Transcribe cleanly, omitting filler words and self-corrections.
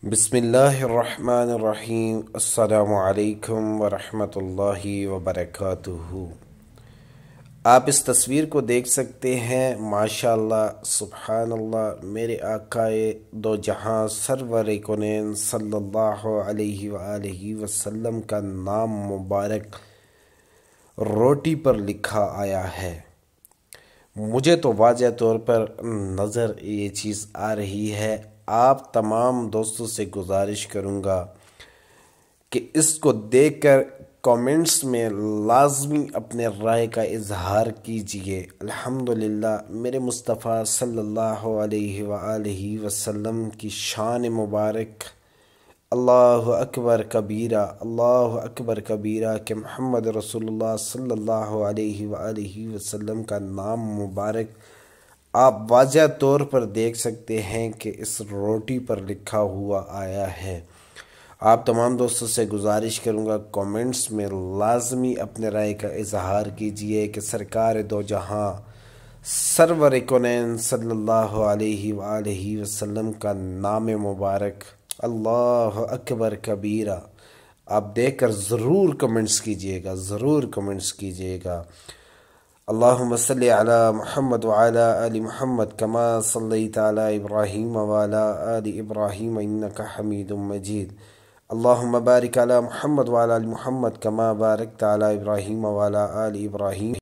بسم اللہ الرحمن الرحیم۔ السلام علیکم ورحمۃ اللہ وبرکاتہ۔ آپ اس تصویر کو دیکھ سکتے ہیں، ماشاءاللہ سبحان اللہ، میرے آقائے دو جہاں سرور کونین صلی اللہ علیہ وآلہ وسلم کا نام مبارک روٹی پر لکھا آیا ہے۔ مجھے تو واضح طور پر نظر یہ چیز آ رہی ہے۔ آپ تمام دوستوں سے گزارش کروں گا کہ اس کو دیکھ کر کامنٹس میں لازمی اپنے رائے کا اظہار کیجئے۔ الحمدللہ میرے مصطفیٰ صلی اللہ علیہ وآلہ وسلم کی شان مبارک، اللہ اکبر کبیرہ، اللہ اکبر کبیرہ، کہ محمد رسول اللہ صلی اللہ علیہ وآلہ وسلم کا نام مبارک آپ واضح طور پر دیکھ سکتے ہیں کہ اس روٹی پر لکھا ہوا آیا ہے۔ آپ تمام دوستوں سے گزارش کروں گا کامنٹس میں لازمی اپنے رائے کا اظہار کیجئے کہ سرکار دو جہاں سرور کونین صلی اللہ علیہ وآلہ وسلم کا نام مبارک، اللہ اکبر کبیرہ، آپ دیکھ کر ضرور کمنٹس کیجئے گا، ضرور کمنٹس کیجئے گا۔ اللہم صلی علی محمد وعلی آل محمد کما صلیت علی ابراہیم وعلی آل ابراہیم انکا حمید مجید۔ اللہم بارک علی محمد وعلی آل محمد کما بارکت علی ابراہیم وعلی آل ابراہیم